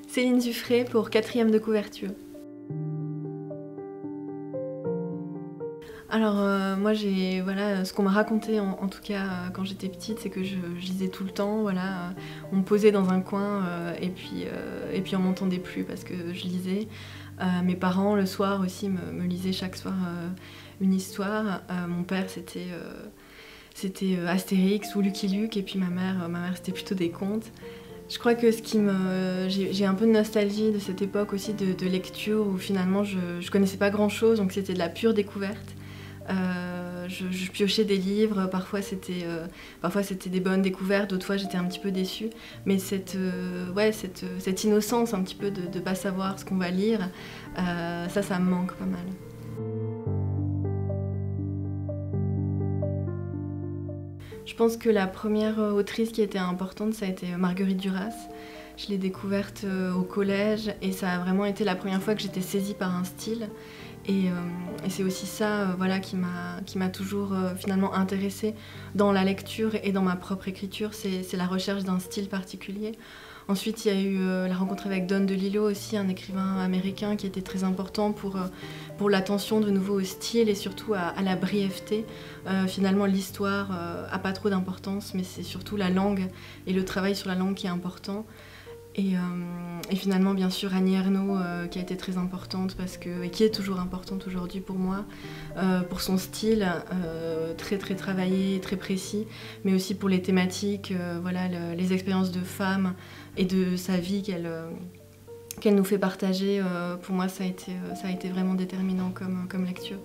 Céline Dufray pour 4e de couverture. Alors moi voilà, ce qu'on m'a raconté en tout cas quand j'étais petite, c'est que je lisais tout le temps, voilà, on me posait dans un coin et puis on m'entendait plus parce que je lisais. Mes parents le soir aussi me lisaient chaque soir une histoire. Mon père c'était Astérix ou Lucky Luke, et puis ma mère c'était plutôt des contes. Je crois que j'ai un peu de nostalgie de cette époque aussi de lecture où finalement je connaissais pas grand chose, donc c'était de la pure découverte. Je piochais des livres, parfois c'était des bonnes découvertes, d'autres fois j'étais un petit peu déçue. Mais cette innocence un petit peu de pas savoir ce qu'on va lire, ça me manque pas mal. Je pense que la première autrice qui a été importante, ça a été Marguerite Duras. Je l'ai découverte au collège et ça a vraiment été la première fois que j'étais saisie par un style. Et c'est aussi ça voilà, qui m'a toujours finalement intéressée dans la lecture et dans ma propre écriture, c'est la recherche d'un style particulier. Ensuite, il y a eu la rencontre avec Don DeLillo aussi, un écrivain américain qui était très important pour l'attention de nouveau au style et surtout à la brièveté. Finalement, l'histoire n'a pas trop d'importance, mais c'est surtout la langue et le travail sur la langue qui est important. Et finalement, bien sûr, Annie Ernaux, qui a été très importante et qui est toujours importante aujourd'hui pour moi, pour son style très très travaillé, très précis, mais aussi pour les thématiques, voilà, les expériences de femmes et de sa vie qu'elle nous fait partager. Pour moi, ça a été vraiment déterminant comme lecture.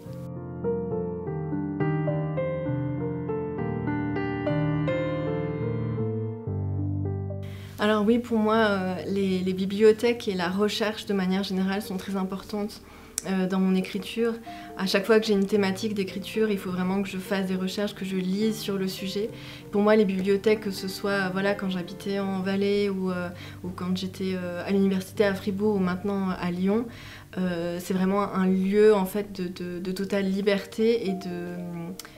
Alors oui, pour moi, les bibliothèques et la recherche de manière générale sont très importantes dans mon écriture. À chaque fois que j'ai une thématique d'écriture, il faut vraiment que je fasse des recherches, que je lise sur le sujet. Pour moi, les bibliothèques, que ce soit voilà, quand j'habitais en Valais ou quand j'étais à l'université à Fribourg ou maintenant à Lyon, c'est vraiment un lieu en fait de totale liberté et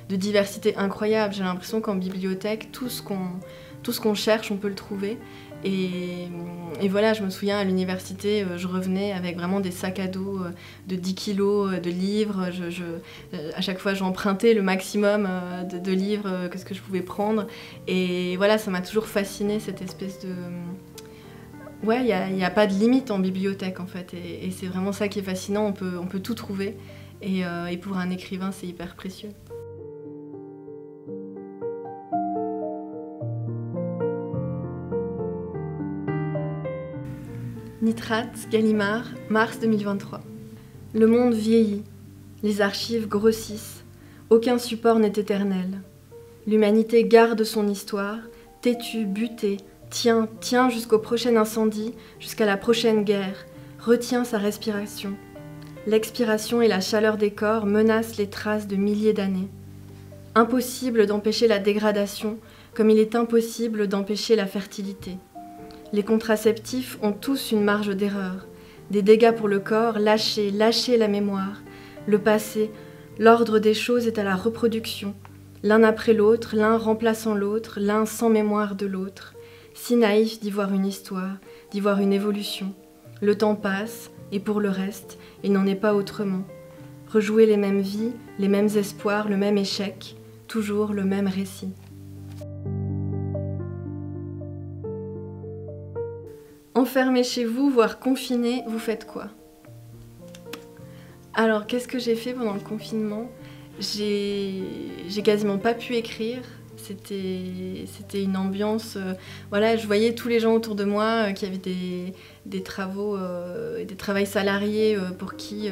de diversité incroyable. J'ai l'impression qu'en bibliothèque, tout ce qu'on cherche, on peut le trouver. Et voilà, je me souviens à l'université, je revenais avec vraiment des sacs à dos de 10 kilos de livres. À chaque fois, j'empruntais le maximum de livres que ce que je pouvais prendre. Et voilà, ça m'a toujours fascinée, cette espèce de... Ouais, il n'y a pas de limite en bibliothèque en fait. Et c'est vraiment ça qui est fascinant, on peut tout trouver. Et pour un écrivain, c'est hyper précieux. Nitrate, Gallimard, mars 2023. Le monde vieillit, les archives grossissent, aucun support n'est éternel. L'humanité garde son histoire, têtue, butée, tient jusqu'au prochain incendie, jusqu'à la prochaine guerre, retient sa respiration. L'expiration et la chaleur des corps menacent les traces de milliers d'années. Impossible d'empêcher la dégradation, comme il est impossible d'empêcher la fertilité. Les contraceptifs ont tous une marge d'erreur. Des dégâts pour le corps, lâcher la mémoire. Le passé, l'ordre des choses est à la reproduction. L'un après l'autre, l'un remplaçant l'autre, l'un sans mémoire de l'autre. Si naïf d'y voir une histoire, d'y voir une évolution. Le temps passe, et pour le reste, il n'en est pas autrement. Rejouer les mêmes vies, les mêmes espoirs, le même échec, toujours le même récit. Enfermé chez vous, voire confiné, vous faites quoi? Alors, qu'est-ce que j'ai fait pendant le confinement? J'ai quasiment pas pu écrire. C'était une ambiance... voilà, je voyais tous les gens autour de moi qui avaient des travaux, des travails salariés pour qui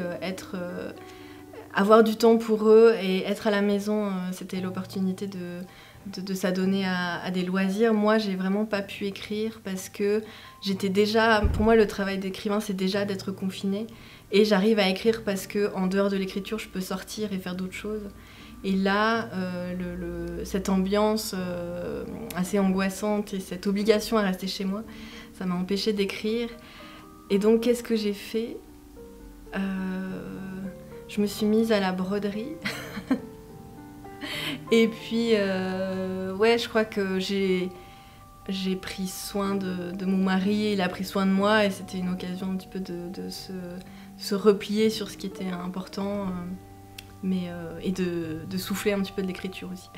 avoir du temps pour eux et être à la maison, c'était l'opportunité de s'adonner à des loisirs. Moi, j'ai vraiment pas pu écrire parce que j'étais déjà... Pour moi, le travail d'écrivain, c'est déjà d'être confiné. Et j'arrive à écrire parce que en dehors de l'écriture, je peux sortir et faire d'autres choses. Et là, cette ambiance assez angoissante et cette obligation à rester chez moi, ça m'a empêchée d'écrire. Et donc, qu'est-ce que j'ai fait? Je me suis mise à la broderie. Et puis, ouais, je crois que j'ai pris soin de mon mari, il a pris soin de moi, et c'était une occasion un petit peu de se replier sur ce qui était important, et de souffler un petit peu de l'écriture aussi.